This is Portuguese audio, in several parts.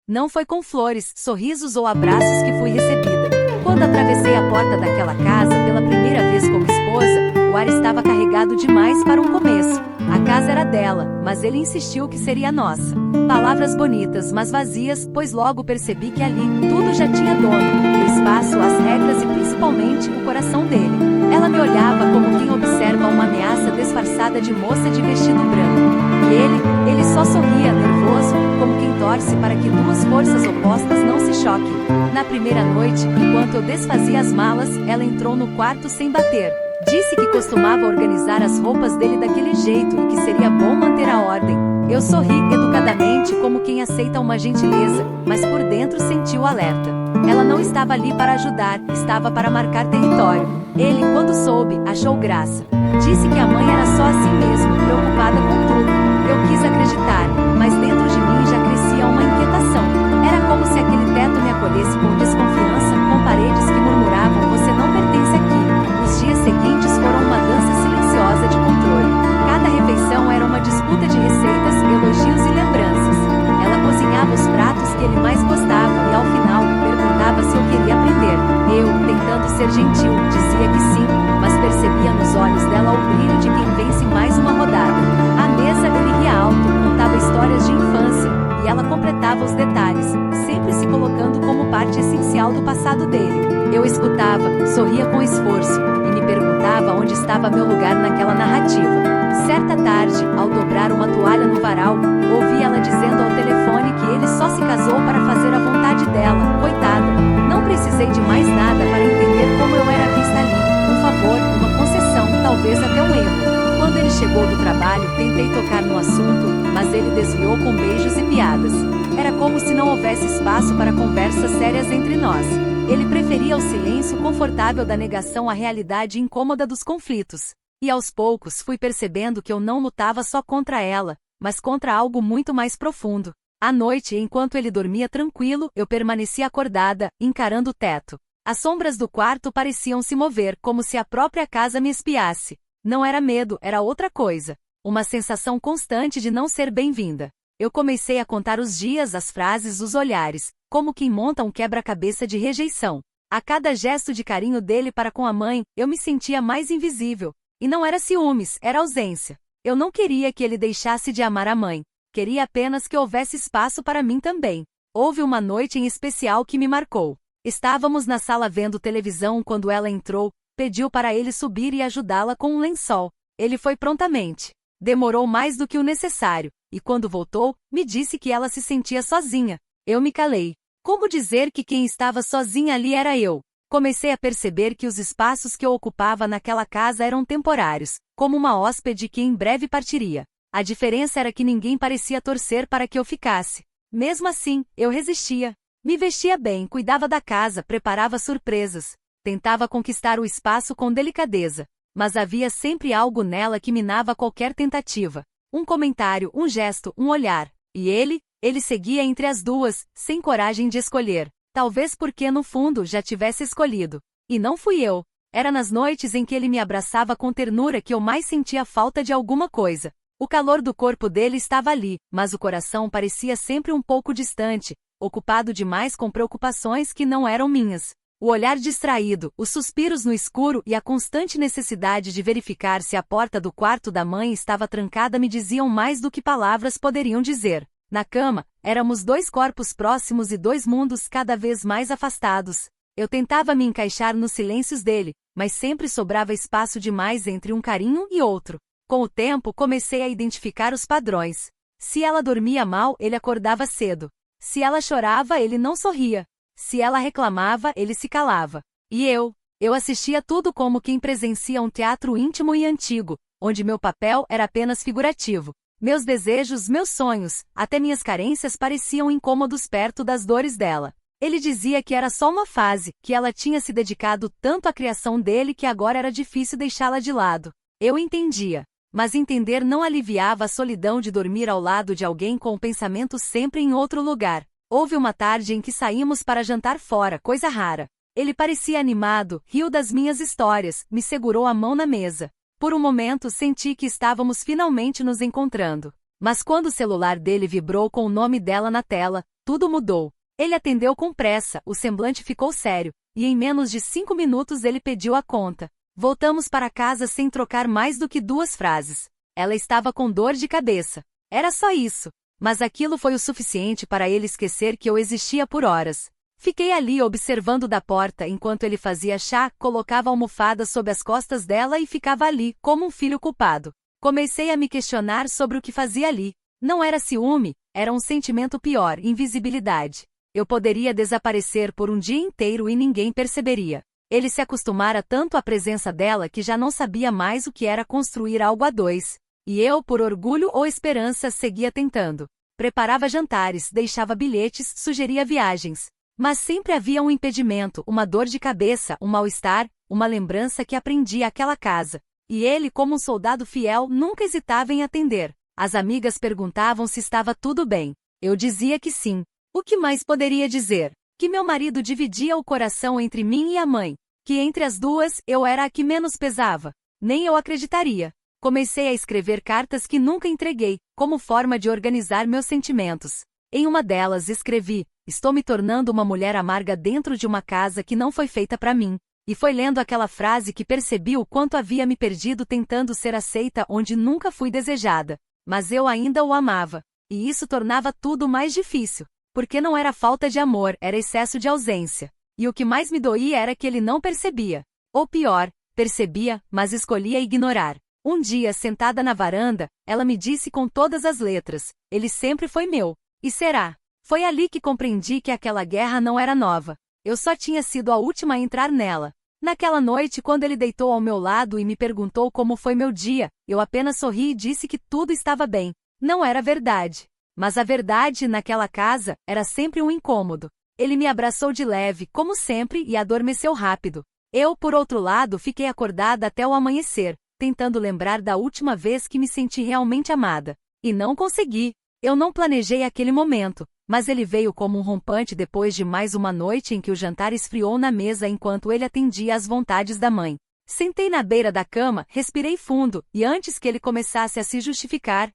Não foi com flores, sorrisos ou abraços que fui recebida. Quando atravessei a porta daquela casa pela primeira vez como esposa, o ar estava carregado demais para um começo. A casa era dela, mas ele insistiu que seria nossa. Palavras bonitas, mas vazias, pois logo percebi que ali, tudo já tinha dono. O espaço, as regras e principalmente, o coração dele. Ela me olhava como quem observa uma ameaça disfarçada de moça de vestido branco. E ele só sorria, nervoso, como quem torce para que duas forças opostas não se choquem. Na primeira noite, enquanto eu desfazia as malas, ela entrou no quarto sem bater. Disse que costumava organizar as roupas dele daquele jeito e que seria bom manter a ordem. Eu sorri educadamente como quem aceita uma gentileza, mas por dentro senti o alerta. Ela não estava ali para ajudar, estava para marcar território. Ele, quando soube, achou graça. Disse que a mãe era só assim mesmo, preocupada com tudo. Eu quis acreditar, mas dentro de mim já crescia uma inquietação. Era como se aquele teto me acolhesse com desconfiança, com paredes que murmuravam: você não pertence aqui. Os dias seguintes foram uma dança silenciosa de controle. Cada refeição era uma disputa de receitas, elogios e lembranças. Ela cozinhava os pratos que ele mais gostava e, ao final, perguntava se eu queria aprender. Eu, tentando ser gentil, dizia que sim, mas percebia nos olhos dela o brilho de quem vence mais uma rodada. À mesa ele ria alto, contava histórias de infância, e ela completava os detalhes, sempre se colocando como parte essencial do passado dele. Eu escutava, sorria com esforço, e me perguntava onde estava meu lugar naquela narrativa. Certa tarde, ao dobrar uma toalha no varal, ouvi ela dizendo ao telefone que ele só se casou para fazer a vontade dela. Coitada, não precisei de mais nada para entender como eu era vista ali. Um favor, uma concessão, talvez até um erro. Quando ele chegou do trabalho, tentei tocar no assunto, mas ele desviou com beijos e piadas. Era como se não houvesse espaço para conversas sérias entre nós. Ele preferia o silêncio confortável da negação à realidade incômoda dos conflitos. E aos poucos fui percebendo que eu não lutava só contra ela, mas contra algo muito mais profundo. À noite, enquanto ele dormia tranquilo, eu permanecia acordada, encarando o teto. As sombras do quarto pareciam se mover, como se a própria casa me espiasse. Não era medo, era outra coisa. Uma sensação constante de não ser bem-vinda. Eu comecei a contar os dias, as frases, os olhares, como quem monta um quebra-cabeça de rejeição. A cada gesto de carinho dele para com a mãe, eu me sentia mais invisível. E não era ciúmes, era ausência. Eu não queria que ele deixasse de amar a mãe. Queria apenas que houvesse espaço para mim também. Houve uma noite em especial que me marcou. Estávamos na sala vendo televisão quando ela entrou, pediu para ele subir e ajudá-la com um lençol. Ele foi prontamente. Demorou mais do que o necessário, e quando voltou, me disse que ela se sentia sozinha. Eu me calei. Como dizer que quem estava sozinha ali era eu? Comecei a perceber que os espaços que eu ocupava naquela casa eram temporários, como uma hóspede que em breve partiria. A diferença era que ninguém parecia torcer para que eu ficasse. Mesmo assim, eu resistia. Me vestia bem, cuidava da casa, preparava surpresas. Tentava conquistar o espaço com delicadeza. Mas havia sempre algo nela que minava qualquer tentativa. Um comentário, um gesto, um olhar. E ele seguia entre as duas, sem coragem de escolher. Talvez porque no fundo já tivesse escolhido. E não fui eu. Era nas noites em que ele me abraçava com ternura que eu mais sentia falta de alguma coisa. O calor do corpo dele estava ali, mas o coração parecia sempre um pouco distante, ocupado demais com preocupações que não eram minhas. O olhar distraído, os suspiros no escuro e a constante necessidade de verificar se a porta do quarto da mãe estava trancada me diziam mais do que palavras poderiam dizer. Na cama, éramos dois corpos próximos e dois mundos cada vez mais afastados. Eu tentava me encaixar nos silêncios dele, mas sempre sobrava espaço demais entre um carinho e outro. Com o tempo, comecei a identificar os padrões. Se ela dormia mal, ele acordava cedo. Se ela chorava, ele não sorria. Se ela reclamava, ele se calava. E eu assistia tudo como quem presencia um teatro íntimo e antigo, onde meu papel era apenas figurativo. Meus desejos, meus sonhos, até minhas carências pareciam incômodos perto das dores dela. Ele dizia que era só uma fase, que ela tinha se dedicado tanto à criação dele que agora era difícil deixá-la de lado. Eu entendia. Mas entender não aliviava a solidão de dormir ao lado de alguém com o pensamento sempre em outro lugar. Houve uma tarde em que saímos para jantar fora, coisa rara. Ele parecia animado, riu das minhas histórias, me segurou a mão na mesa. Por um momento senti que estávamos finalmente nos encontrando. Mas quando o celular dele vibrou com o nome dela na tela, tudo mudou. Ele atendeu com pressa, o semblante ficou sério, e em menos de 5 minutos ele pediu a conta. Voltamos para casa sem trocar mais do que 2 frases. Ela estava com dor de cabeça. Era só isso. Mas aquilo foi o suficiente para ele esquecer que eu existia por horas. Fiquei ali observando da porta enquanto ele fazia chá, colocava a almofada sob as costas dela e ficava ali, como um filho culpado. Comecei a me questionar sobre o que fazia ali. Não era ciúme, era um sentimento pior, invisibilidade. Eu poderia desaparecer por um dia inteiro e ninguém perceberia. Ele se acostumara tanto à presença dela que já não sabia mais o que era construir algo a 2. E eu, por orgulho ou esperança, seguia tentando. Preparava jantares, deixava bilhetes, sugeria viagens. Mas sempre havia um impedimento, uma dor de cabeça, um mal-estar, uma lembrança que aprendia aquela casa. E ele, como um soldado fiel, nunca hesitava em atender. As amigas perguntavam se estava tudo bem. Eu dizia que sim. O que mais poderia dizer? Que meu marido dividia o coração entre mim e a mãe. Que entre as duas, eu era a que menos pesava. Nem eu acreditaria. Comecei a escrever cartas que nunca entreguei, como forma de organizar meus sentimentos. Em uma delas escrevi: estou me tornando uma mulher amarga dentro de uma casa que não foi feita para mim. E foi lendo aquela frase que percebi o quanto havia me perdido tentando ser aceita onde nunca fui desejada. Mas eu ainda o amava. E isso tornava tudo mais difícil. Porque não era falta de amor, era excesso de ausência. E o que mais me doía era que ele não percebia. Ou pior, percebia, mas escolhia ignorar. Um dia, sentada na varanda, ela me disse com todas as letras: ele sempre foi meu. E será? Foi ali que compreendi que aquela guerra não era nova. Eu só tinha sido a última a entrar nela. Naquela noite, quando ele deitou ao meu lado e me perguntou como foi meu dia, eu apenas sorri e disse que tudo estava bem. Não era verdade. Mas a verdade, naquela casa, era sempre um incômodo. Ele me abraçou de leve, como sempre, e adormeceu rápido. Eu, por outro lado, fiquei acordada até o amanhecer, tentando lembrar da última vez que me senti realmente amada. E não consegui. Eu não planejei aquele momento, mas ele veio como um rompante depois de mais uma noite em que o jantar esfriou na mesa enquanto ele atendia às vontades da mãe. Sentei na beira da cama, respirei fundo, e antes que ele começasse a se justificar,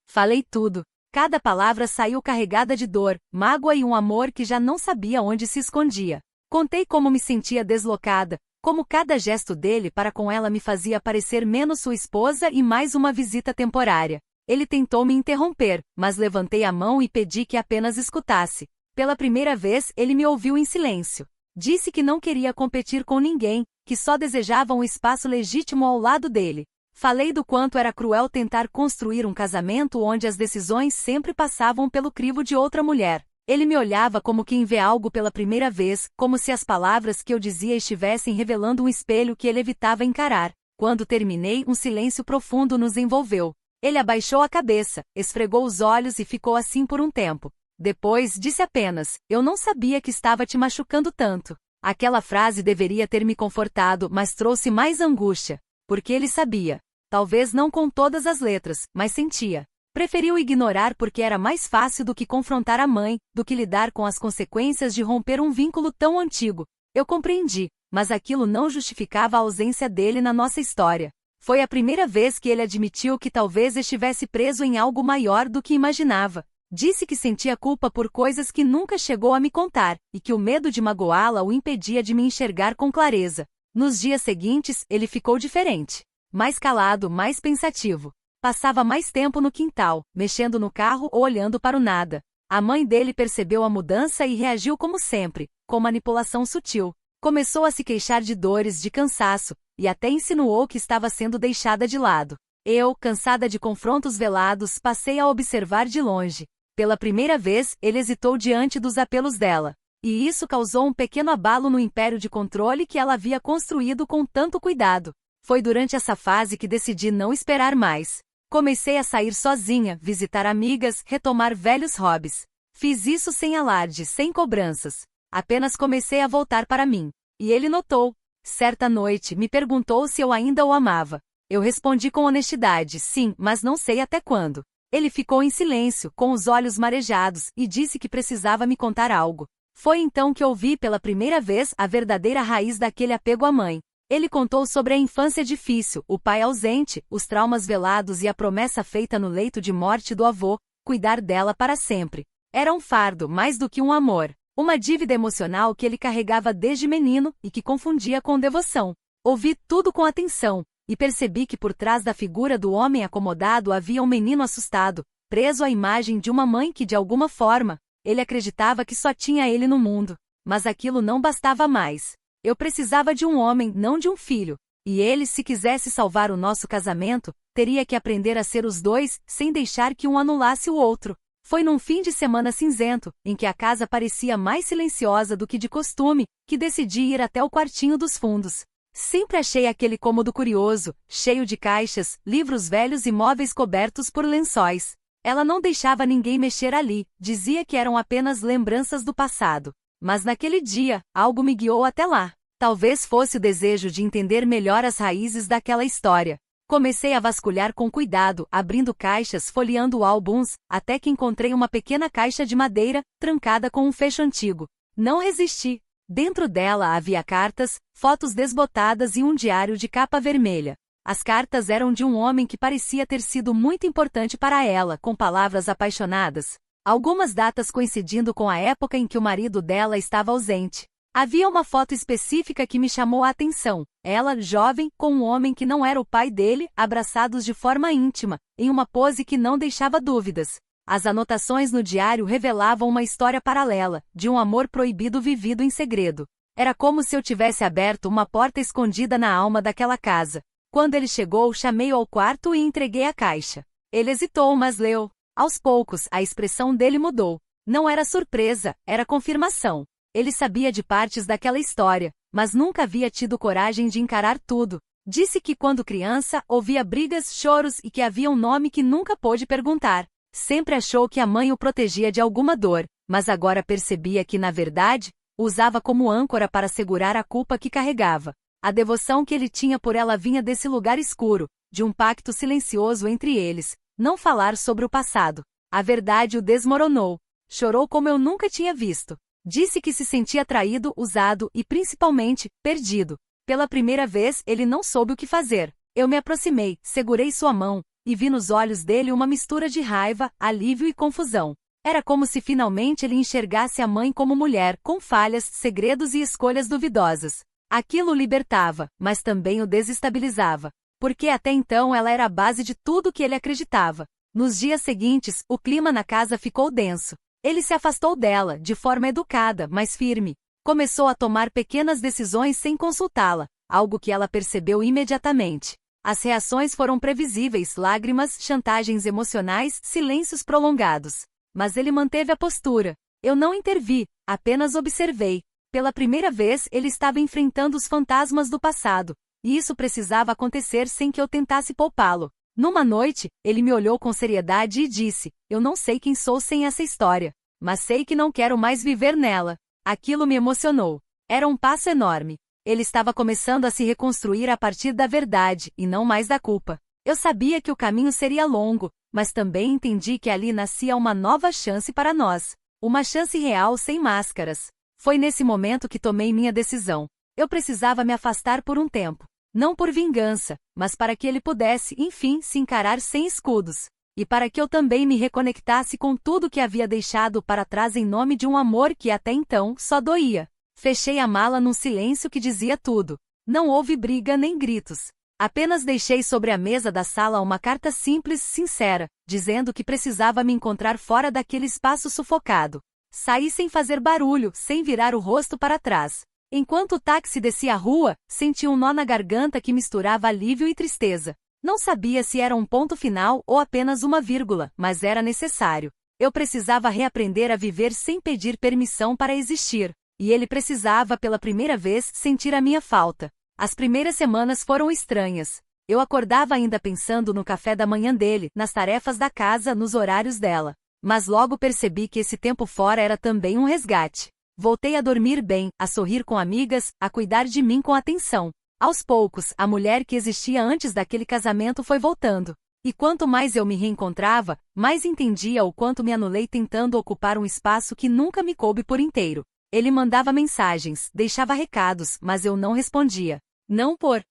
falei tudo. Cada palavra saiu carregada de dor, mágoa e um amor que já não sabia onde se escondia. Contei como me sentia deslocada, como cada gesto dele para com ela me fazia parecer menos sua esposa e mais uma visita temporária. Ele tentou me interromper, mas levantei a mão e pedi que apenas escutasse. Pela primeira vez, ele me ouviu em silêncio. Disse que não queria competir com ninguém, que só desejava um espaço legítimo ao lado dele. Falei do quanto era cruel tentar construir um casamento onde as decisões sempre passavam pelo crivo de outra mulher. Ele me olhava como quem vê algo pela primeira vez, como se as palavras que eu dizia estivessem revelando um espelho que ele evitava encarar. Quando terminei, um silêncio profundo nos envolveu. Ele abaixou a cabeça, esfregou os olhos e ficou assim por um tempo. Depois, disse apenas: eu não sabia que estava te machucando tanto. Aquela frase deveria ter me confortado, mas trouxe mais angústia. Porque ele sabia. Talvez não com todas as letras, mas sentia. Preferiu ignorar porque era mais fácil do que confrontar a mãe, do que lidar com as consequências de romper um vínculo tão antigo. Eu compreendi, mas aquilo não justificava a ausência dele na nossa história. Foi a primeira vez que ele admitiu que talvez estivesse preso em algo maior do que imaginava. Disse que sentia culpa por coisas que nunca chegou a me contar, e que o medo de magoá-la o impedia de me enxergar com clareza. Nos dias seguintes, ele ficou diferente. Mais calado, mais pensativo. Passava mais tempo no quintal, mexendo no carro ou olhando para o nada. A mãe dele percebeu a mudança e reagiu como sempre, com manipulação sutil. Começou a se queixar de dores, de cansaço, e até insinuou que estava sendo deixada de lado. Eu, cansada de confrontos velados, passei a observar de longe. Pela primeira vez, ele hesitou diante dos apelos dela. E isso causou um pequeno abalo no império de controle que ela havia construído com tanto cuidado. Foi durante essa fase que decidi não esperar mais. Comecei a sair sozinha, visitar amigas, retomar velhos hobbies. Fiz isso sem alarde, sem cobranças. Apenas comecei a voltar para mim. E ele notou. Certa noite, me perguntou se eu ainda o amava. Eu respondi com honestidade, sim, mas não sei até quando. Ele ficou em silêncio, com os olhos marejados, e disse que precisava me contar algo. Foi então que ouvi pela primeira vez a verdadeira raiz daquele apego à mãe. Ele contou sobre a infância difícil, o pai ausente, os traumas velados e a promessa feita no leito de morte do avô, cuidar dela para sempre. Era um fardo mais do que um amor. Uma dívida emocional que ele carregava desde menino e que confundia com devoção. Ouvi tudo com atenção, e percebi que por trás da figura do homem acomodado havia um menino assustado, preso à imagem de uma mãe que de alguma forma, ele acreditava que só tinha ele no mundo. Mas aquilo não bastava mais. Eu precisava de um homem, não de um filho. E ele, se quisesse salvar o nosso casamento, teria que aprender a ser os dois, sem deixar que um anulasse o outro. Foi num fim de semana cinzento, em que a casa parecia mais silenciosa do que de costume, que decidi ir até o quartinho dos fundos. Sempre achei aquele cômodo curioso, cheio de caixas, livros velhos e móveis cobertos por lençóis. Ela não deixava ninguém mexer ali, dizia que eram apenas lembranças do passado. Mas naquele dia, algo me guiou até lá. Talvez fosse o desejo de entender melhor as raízes daquela história. Comecei a vasculhar com cuidado, abrindo caixas, folheando álbuns, até que encontrei uma pequena caixa de madeira, trancada com um fecho antigo. Não resisti. Dentro dela havia cartas, fotos desbotadas e um diário de capa vermelha. As cartas eram de um homem que parecia ter sido muito importante para ela, com palavras apaixonadas. Algumas datas coincidindo com a época em que o marido dela estava ausente. Havia uma foto específica que me chamou a atenção. Ela, jovem, com um homem que não era o pai dele, abraçados de forma íntima, em uma pose que não deixava dúvidas. As anotações no diário revelavam uma história paralela, de um amor proibido vivido em segredo. Era como se eu tivesse aberto uma porta escondida na alma daquela casa. Quando ele chegou, chamei-o ao quarto e entreguei a caixa. Ele hesitou, mas leu. Aos poucos, a expressão dele mudou. Não era surpresa, era confirmação. Ele sabia de partes daquela história, mas nunca havia tido coragem de encarar tudo. Disse que quando criança, ouvia brigas, choros e que havia um nome que nunca pôde perguntar. Sempre achou que a mãe o protegia de alguma dor, mas agora percebia que, na verdade, o usava como âncora para segurar a culpa que carregava. A devoção que ele tinha por ela vinha desse lugar escuro, de um pacto silencioso entre eles, não falar sobre o passado. A verdade o desmoronou. Chorou como eu nunca tinha visto. Disse que se sentia traído, usado e, principalmente, perdido. Pela primeira vez, ele não soube o que fazer. Eu me aproximei, segurei sua mão, e vi nos olhos dele uma mistura de raiva, alívio e confusão. Era como se finalmente ele enxergasse a mãe como mulher, com falhas, segredos e escolhas duvidosas. Aquilo o libertava, mas também o desestabilizava. Porque até então ela era a base de tudo que ele acreditava. Nos dias seguintes, o clima na casa ficou denso. Ele se afastou dela, de forma educada, mas firme. Começou a tomar pequenas decisões sem consultá-la, algo que ela percebeu imediatamente. As reações foram previsíveis: lágrimas, chantagens emocionais, silêncios prolongados. Mas ele manteve a postura. Eu não intervi, apenas observei. Pela primeira vez, ele estava enfrentando os fantasmas do passado, e isso precisava acontecer sem que eu tentasse poupá-lo. Numa noite, ele me olhou com seriedade e disse: eu não sei quem sou sem essa história, mas sei que não quero mais viver nela. Aquilo me emocionou. Era um passo enorme. Ele estava começando a se reconstruir a partir da verdade, e não mais da culpa. Eu sabia que o caminho seria longo, mas também entendi que ali nascia uma nova chance para nós. Uma chance real sem máscaras. Foi nesse momento que tomei minha decisão. Eu precisava me afastar por um tempo. Não por vingança, mas para que ele pudesse, enfim, se encarar sem escudos. E para que eu também me reconectasse com tudo que havia deixado para trás em nome de um amor que até então só doía. Fechei a mala num silêncio que dizia tudo. Não houve briga nem gritos. Apenas deixei sobre a mesa da sala uma carta simples, sincera, dizendo que precisava me encontrar fora daquele espaço sufocado. Saí sem fazer barulho, sem virar o rosto para trás. Enquanto o táxi descia a rua, senti um nó na garganta que misturava alívio e tristeza. Não sabia se era um ponto final ou apenas uma vírgula, mas era necessário. Eu precisava reaprender a viver sem pedir permissão para existir. E ele precisava, pela primeira vez, sentir a minha falta. As primeiras semanas foram estranhas. Eu acordava ainda pensando no café da manhã dele, nas tarefas da casa, nos horários dela. Mas logo percebi que esse tempo fora era também um resgate. Voltei a dormir bem, a sorrir com amigas, a cuidar de mim com atenção. Aos poucos, a mulher que existia antes daquele casamento foi voltando. E quanto mais eu me reencontrava, mais entendia o quanto me anulei tentando ocupar um espaço que nunca me coube por inteiro. Ele mandava mensagens, deixava recados, mas eu não respondia. Não por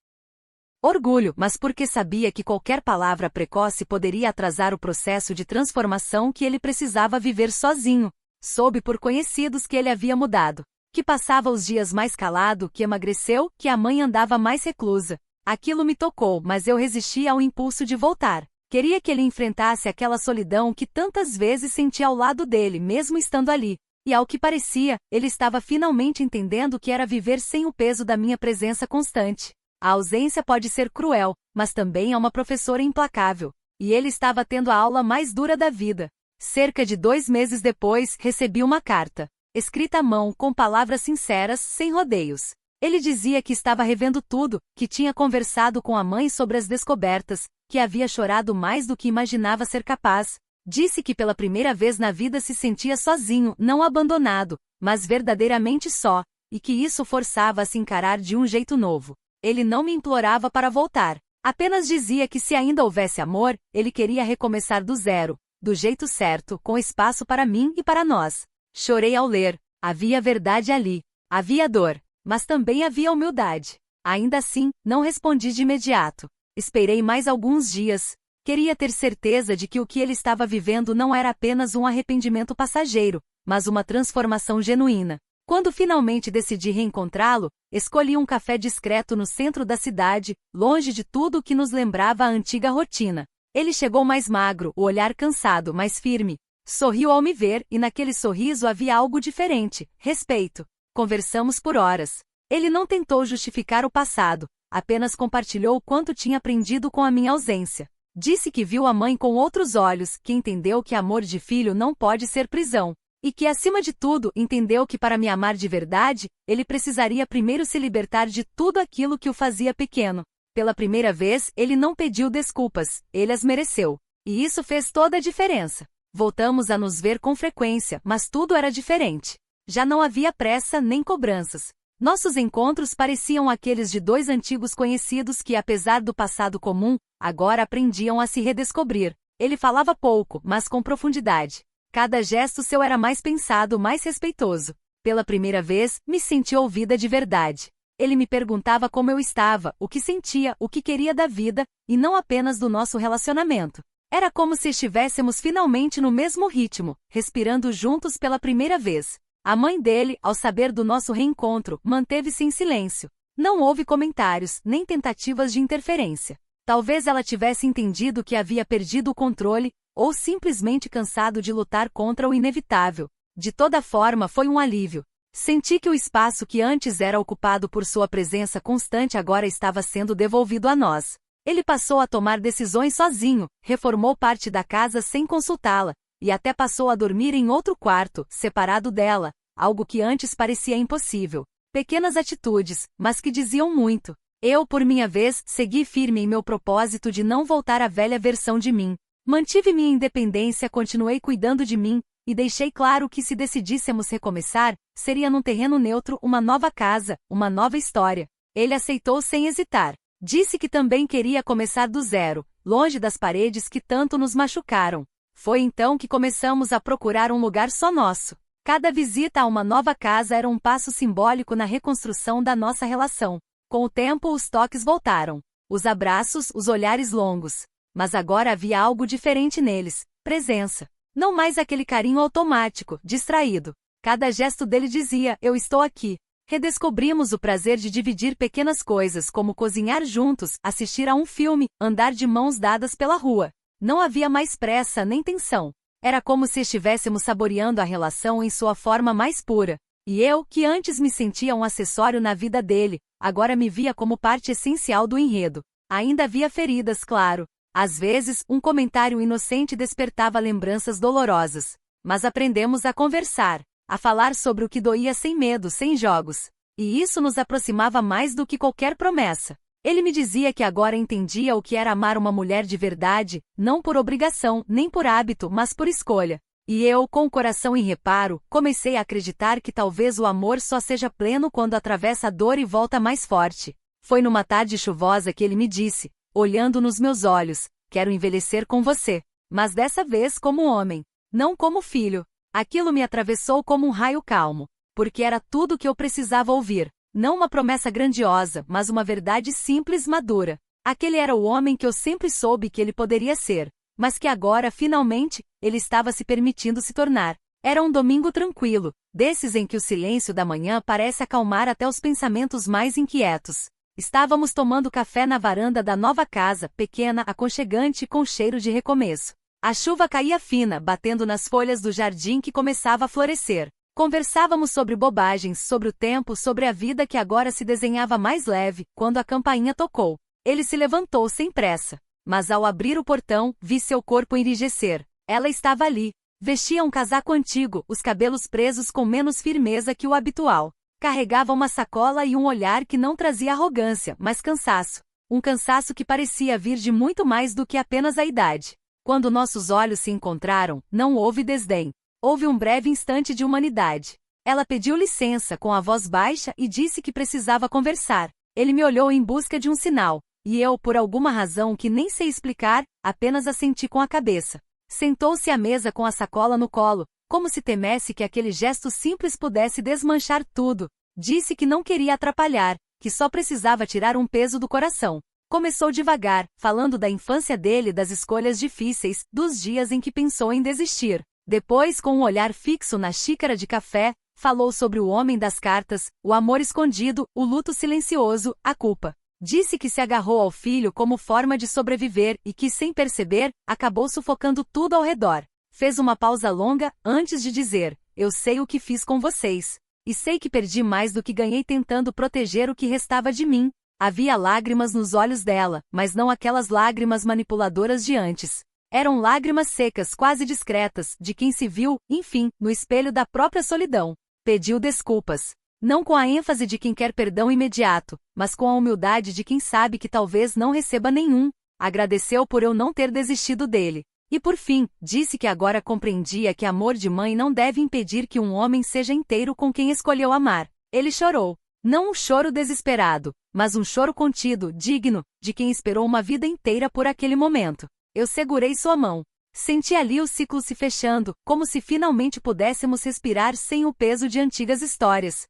Orgulho, mas porque sabia que qualquer palavra precoce poderia atrasar o processo de transformação que ele precisava viver sozinho. Soube por conhecidos que ele havia mudado, que passava os dias mais calado, que emagreceu, que a mãe andava mais reclusa. Aquilo me tocou, mas eu resisti ao impulso de voltar. Queria que ele enfrentasse aquela solidão que tantas vezes sentia ao lado dele, mesmo estando ali. E ao que parecia, ele estava finalmente entendendo que era viver sem o peso da minha presença constante. A ausência pode ser cruel, mas também é uma professora implacável. E ele estava tendo a aula mais dura da vida. Cerca de 2 meses depois, recebi uma carta, escrita à mão, com palavras sinceras, sem rodeios. Ele dizia que estava revendo tudo, que tinha conversado com a mãe sobre as descobertas, que havia chorado mais do que imaginava ser capaz. Disse que pela primeira vez na vida se sentia sozinho, não abandonado, mas verdadeiramente só, e que isso forçava a se encarar de um jeito novo. Ele não me implorava para voltar. Apenas dizia que se ainda houvesse amor, ele queria recomeçar do zero, do jeito certo, com espaço para mim e para nós. Chorei ao ler. Havia verdade ali. Havia dor. Mas também havia humildade. Ainda assim, não respondi de imediato. Esperei mais alguns dias. Queria ter certeza de que o que ele estava vivendo não era apenas um arrependimento passageiro, mas uma transformação genuína. Quando finalmente decidi reencontrá-lo, escolhi um café discreto no centro da cidade, longe de tudo o que nos lembrava a antiga rotina. Ele chegou mais magro, o olhar cansado, mas firme. Sorriu ao me ver, e naquele sorriso havia algo diferente: respeito. Conversamos por horas. Ele não tentou justificar o passado, apenas compartilhou o quanto tinha aprendido com a minha ausência. Disse que viu a mãe com outros olhos, que entendeu que amor de filho não pode ser prisão. E que, acima de tudo, entendeu que para me amar de verdade, ele precisaria primeiro se libertar de tudo aquilo que o fazia pequeno. Pela primeira vez, ele não pediu desculpas, ele as mereceu. E isso fez toda a diferença. Voltamos a nos ver com frequência, mas tudo era diferente. Já não havia pressa nem cobranças. Nossos encontros pareciam aqueles de 2 antigos conhecidos que, apesar do passado comum, agora aprendiam a se redescobrir. Ele falava pouco, mas com profundidade. Cada gesto seu era mais pensado, mais respeitoso. Pela primeira vez, me senti ouvida de verdade. Ele me perguntava como eu estava, o que sentia, o que queria da vida, e não apenas do nosso relacionamento. Era como se estivéssemos finalmente no mesmo ritmo, respirando juntos pela primeira vez. A mãe dele, ao saber do nosso reencontro, manteve-se em silêncio. Não houve comentários, nem tentativas de interferência. Talvez ela tivesse entendido que havia perdido o controle, ou simplesmente cansado de lutar contra o inevitável. De toda forma, foi um alívio. Senti que o espaço que antes era ocupado por sua presença constante agora estava sendo devolvido a nós. Ele passou a tomar decisões sozinho, reformou parte da casa sem consultá-la, e até passou a dormir em outro quarto, separado dela, algo que antes parecia impossível. Pequenas atitudes, mas que diziam muito. Eu, por minha vez, segui firme em meu propósito de não voltar à velha versão de mim. Mantive minha independência, continuei cuidando de mim, e deixei claro que se decidíssemos recomeçar, seria num terreno neutro, uma nova casa, uma nova história. Ele aceitou sem hesitar. Disse que também queria começar do zero, longe das paredes que tanto nos machucaram. Foi então que começamos a procurar um lugar só nosso. Cada visita a uma nova casa era um passo simbólico na reconstrução da nossa relação. Com o tempo, os toques voltaram. Os abraços, os olhares longos. Mas agora havia algo diferente neles: presença. Não mais aquele carinho automático, distraído. Cada gesto dele dizia: eu estou aqui. Redescobrimos o prazer de dividir pequenas coisas como cozinhar juntos, assistir a um filme, andar de mãos dadas pela rua. Não havia mais pressa nem tensão. Era como se estivéssemos saboreando a relação em sua forma mais pura. E eu, que antes me sentia um acessório na vida dele, agora me via como parte essencial do enredo. Ainda havia feridas, claro. Às vezes, um comentário inocente despertava lembranças dolorosas. Mas aprendemos a conversar, a falar sobre o que doía sem medo, sem jogos. E isso nos aproximava mais do que qualquer promessa. Ele me dizia que agora entendia o que era amar uma mulher de verdade, não por obrigação, nem por hábito, mas por escolha. E eu, com o coração em reparo, comecei a acreditar que talvez o amor só seja pleno quando atravessa a dor e volta mais forte. Foi numa tarde chuvosa que ele me disse, olhando nos meus olhos: quero envelhecer com você. Mas dessa vez como homem, não como filho. Aquilo me atravessou como um raio calmo, porque era tudo o que eu precisava ouvir. Não uma promessa grandiosa, mas uma verdade simples, madura. Aquele era o homem que eu sempre soube que ele poderia ser, mas que agora, finalmente, ele estava se permitindo se tornar. Era um domingo tranquilo, desses em que o silêncio da manhã parece acalmar até os pensamentos mais inquietos. Estávamos tomando café na varanda da nova casa, pequena, aconchegante e com cheiro de recomeço. A chuva caía fina, batendo nas folhas do jardim que começava a florescer. Conversávamos sobre bobagens, sobre o tempo, sobre a vida que agora se desenhava mais leve, quando a campainha tocou. Ele se levantou sem pressa, mas ao abrir o portão, vi seu corpo enrijecer. Ela estava ali. Vestia um casaco antigo, os cabelos presos com menos firmeza que o habitual. Carregava uma sacola e um olhar que não trazia arrogância, mas cansaço. Um cansaço que parecia vir de muito mais do que apenas a idade. Quando nossos olhos se encontraram, não houve desdém. Houve um breve instante de humanidade. Ela pediu licença com a voz baixa e disse que precisava conversar. Ele me olhou em busca de um sinal, e eu, por alguma razão que nem sei explicar, apenas assenti com a cabeça. Sentou-se à mesa com a sacola no colo, como se temesse que aquele gesto simples pudesse desmanchar tudo. Disse que não queria atrapalhar, que só precisava tirar um peso do coração. Começou devagar, falando da infância dele, das escolhas difíceis, dos dias em que pensou em desistir. Depois, com um olhar fixo na xícara de café, falou sobre o homem das cartas, o amor escondido, o luto silencioso, a culpa. Disse que se agarrou ao filho como forma de sobreviver e que, sem perceber, acabou sufocando tudo ao redor. Fez uma pausa longa, antes de dizer: eu sei o que fiz com vocês. E sei que perdi mais do que ganhei tentando proteger o que restava de mim. Havia lágrimas nos olhos dela, mas não aquelas lágrimas manipuladoras de antes. Eram lágrimas secas, quase discretas, de quem se viu, enfim, no espelho da própria solidão. Pediu desculpas. Não com a ênfase de quem quer perdão imediato, mas com a humildade de quem sabe que talvez não receba nenhum. Agradeceu por eu não ter desistido dele. E por fim, disse que agora compreendia que amor de mãe não deve impedir que um homem seja inteiro com quem escolheu amar. Ele chorou. Não um choro desesperado, mas um choro contido, digno, de quem esperou uma vida inteira por aquele momento. Eu segurei sua mão. Senti ali o ciclo se fechando, como se finalmente pudéssemos respirar sem o peso de antigas histórias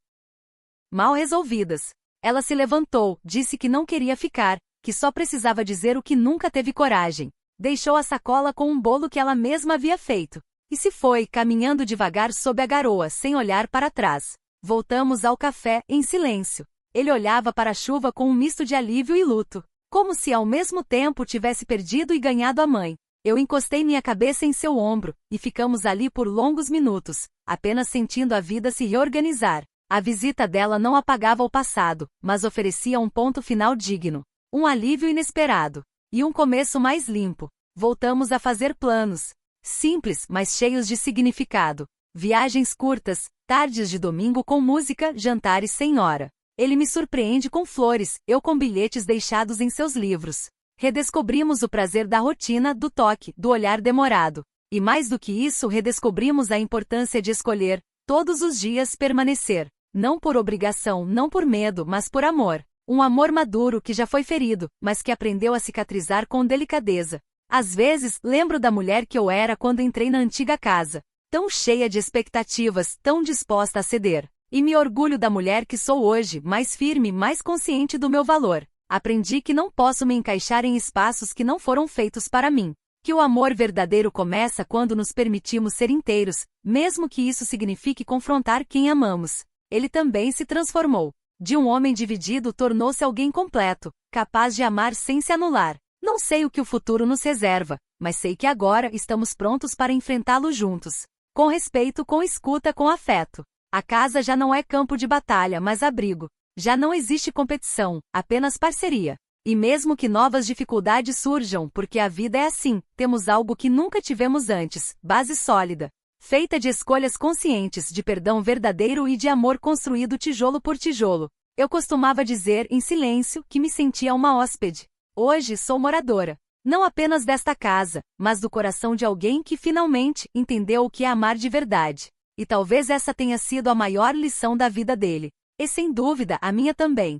mal resolvidas. Ela se levantou, disse que não queria ficar, que só precisava dizer o que nunca teve coragem. Deixou a sacola com um bolo que ela mesma havia feito. E se foi, caminhando devagar sob a garoa, sem olhar para trás. Voltamos ao café, em silêncio. Ele olhava para a chuva com um misto de alívio e luto, como se ao mesmo tempo tivesse perdido e ganhado a mãe. Eu encostei minha cabeça em seu ombro, e ficamos ali por longos minutos, apenas sentindo a vida se reorganizar. A visita dela não apagava o passado, mas oferecia um ponto final digno. Um alívio inesperado. E um começo mais limpo. Voltamos a fazer planos. Simples, mas cheios de significado. Viagens curtas, tardes de domingo com música, jantares sem hora. Ele me surpreende com flores, eu com bilhetes deixados em seus livros. Redescobrimos o prazer da rotina, do toque, do olhar demorado. E mais do que isso, redescobrimos a importância de escolher, todos os dias, permanecer. Não por obrigação, não por medo, mas por amor. Um amor maduro que já foi ferido, mas que aprendeu a cicatrizar com delicadeza. Às vezes, lembro da mulher que eu era quando entrei na antiga casa. Tão cheia de expectativas, tão disposta a ceder. E me orgulho da mulher que sou hoje, mais firme, mais consciente do meu valor. Aprendi que não posso me encaixar em espaços que não foram feitos para mim. Que o amor verdadeiro começa quando nos permitimos ser inteiros, mesmo que isso signifique confrontar quem amamos. Ele também se transformou. De um homem dividido tornou-se alguém completo, capaz de amar sem se anular. Não sei o que o futuro nos reserva, mas sei que agora estamos prontos para enfrentá-lo juntos. Com respeito, com escuta, com afeto. A casa já não é campo de batalha, mas abrigo. Já não existe competição, apenas parceria. E mesmo que novas dificuldades surjam, porque a vida é assim, temos algo que nunca tivemos antes, base sólida. Feita de escolhas conscientes, de perdão verdadeiro e de amor construído tijolo por tijolo. Eu costumava dizer, em silêncio, que me sentia uma hóspede. Hoje sou moradora. Não apenas desta casa, mas do coração de alguém que finalmente entendeu o que é amar de verdade. E talvez essa tenha sido a maior lição da vida dele. E sem dúvida, a minha também.